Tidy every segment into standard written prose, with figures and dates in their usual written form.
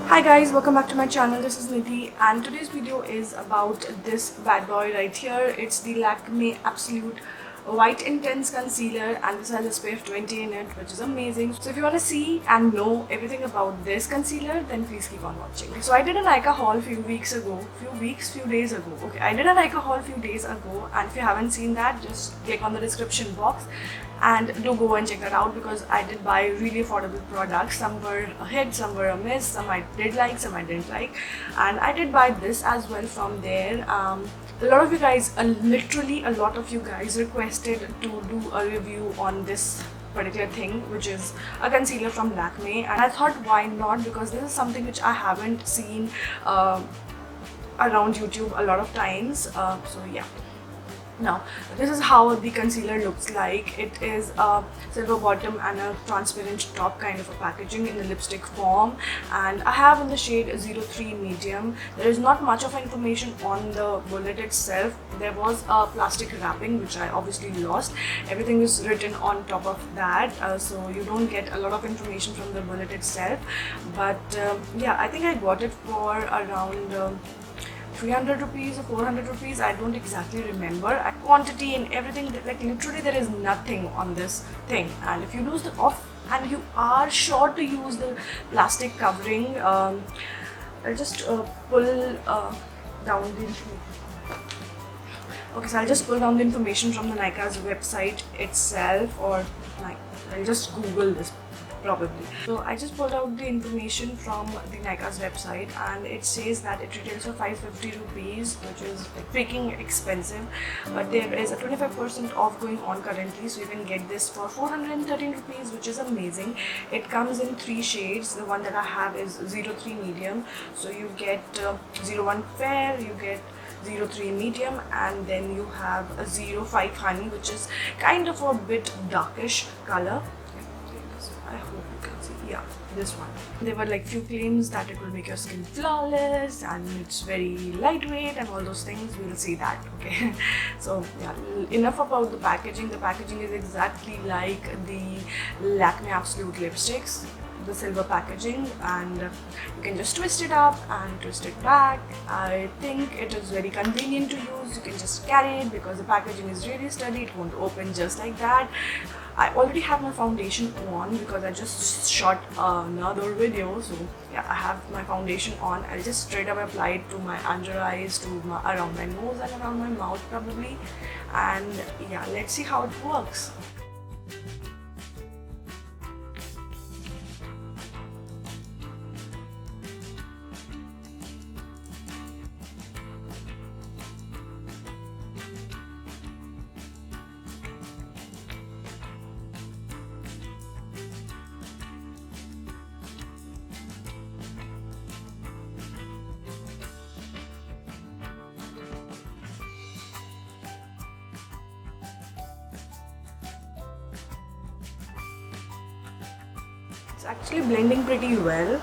Hi guys, welcome back to my channel. This is Nidhi and today's video is about this bad boy right here. It's the Lakme Absolute White Intense Concealer and this has SPF 20 in it, which is amazing. So if you want to see and know everything about this concealer, then please keep on watching. So I did a Nykaa haul few days ago. Okay, I did a Nykaa haul few days ago, and if you haven't seen that, just click on the description box and do go and check that out because I did buy really affordable products. Some were a hit, some were a miss, some I did like, some I didn't like, and I did buy this as well from there. A lot of you guys, literally a lot of you guys requested to do a review on this particular thing, which is a concealer from Lakme, and I thought why not, because this is something which I haven't seen around YouTube a lot of times. So yeah. Now, this is how the concealer looks like. It is a silver bottom and a transparent top kind of a packaging in the lipstick form, and I have in the shade 03 medium. There is not much of information on the bullet itself. There was a plastic wrapping which I obviously lost. Everything is written on top of that, so you don't get a lot of information from the bullet itself. But yeah, I think I got it for around 300 rupees or 400 rupees, I don't exactly remember. Quantity and everything, like literally there is nothing on this thing, and if you lose the off and you are sure to use the plastic covering, I'll just pull down the okay, so I'll just pull down the information from the Nykaa's website itself, or I'll just Google this probably. So I just pulled out the information from the Nykaa's website, and it says that it retails for 550 rupees, which is freaking expensive, but there is a 25% off going on currently, so you can get this for 413 rupees, which is amazing. It comes in 3 shades. The one that I have is 03 medium, so you get 01 fair, you get 03 medium, and then you have a 05 honey, which is kind of a bit darkish color. I hope you can see, yeah, this one. There were like few claims that it will make your skin flawless and it's very lightweight and all those things. We'll see that, okay. So yeah, enough about the packaging. The packaging is exactly like the Lakme Absolute lipsticks, the silver packaging, and you can just twist it up and twist it back. I think it is very convenient to use. You can just carry it because the packaging is really sturdy. It won't open just like that. I already have my foundation on because I just shot another video, so yeah, I have my foundation on. I'll just straight up apply it to my under eyes, to around my nose and around my mouth probably, and yeah, let's see how it works. It's actually blending pretty well,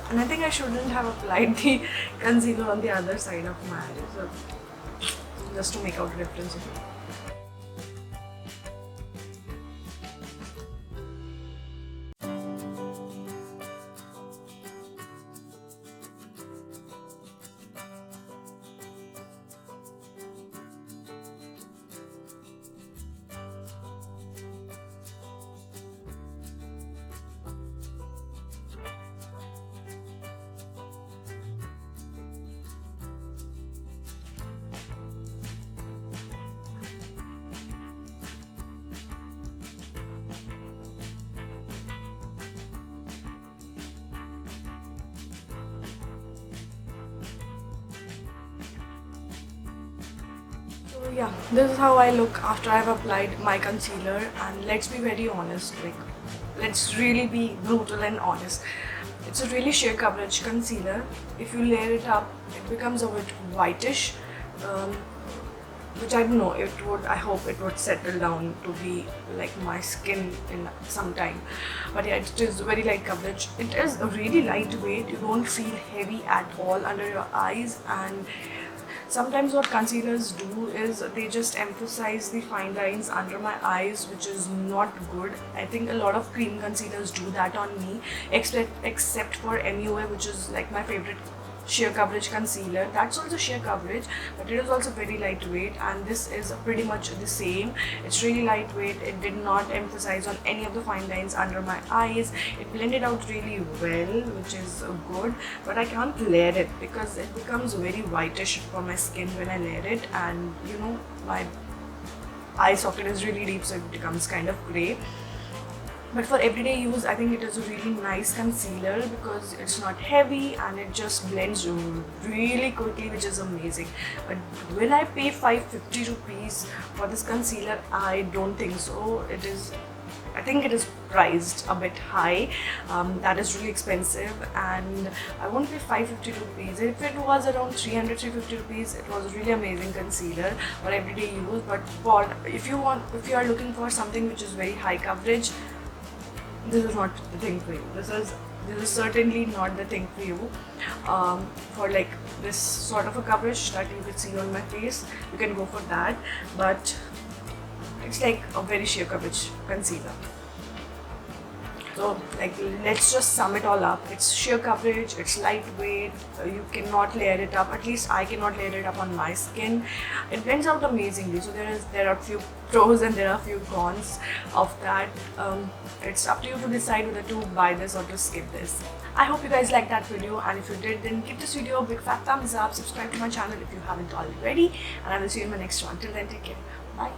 and I think I shouldn't have applied the concealer on the other side of my eyes, so just to make out a difference. So yeah, this is how I look after I've applied my concealer, and let's be very honest, like let's really be brutal and honest. It's a really sheer coverage concealer. If you layer it up, it becomes a bit whitish, which I don't know, I hope it would settle down to be like my skin in some time. But yeah, it is very light coverage. It is really lightweight. You don't feel heavy at all under your eyes, and Sometimes what concealers do is they just emphasize the fine lines under my eyes, which is not good. I think a lot of cream concealers do that on me, except for MUA, which is like my favorite sheer coverage concealer. That's also sheer coverage, but it is also very lightweight, and this is pretty much the same. It's really lightweight. It did not emphasize on any of the fine lines under my eyes. It blended out really well, which is good, but I can't layer it because it becomes very whitish for my skin when I layer it, and you know, my eye socket is really deep, so it becomes kind of gray. But for everyday use, I think it is a really nice concealer because it's not heavy and it just blends really quickly, which is amazing. But will I pay 550 rupees for this concealer? I don't think so. I think it is priced a bit high. That is really expensive, and I won't pay 550 rupees. If it was around 300-350 rupees, it was a really amazing concealer for everyday use. But if you are looking for something which is very high coverage, this is not the thing for you. This is certainly not the thing for you. For like this sort of a coverage that you could see on my face, you can go for that, but it's like a very sheer coverage concealer. So like, let's just sum it all up. It's sheer coverage, it's lightweight, you cannot layer it up, at least I cannot layer it up on my skin. It blends out amazingly. So there are a few pros and there are a few cons of that. It's up to you to decide whether to buy this or to skip this. I hope you guys liked that video, and if you did, then give this video a big fat thumbs up, subscribe to my channel if you haven't already, and I will see you in my next one. Till then, take care. Bye.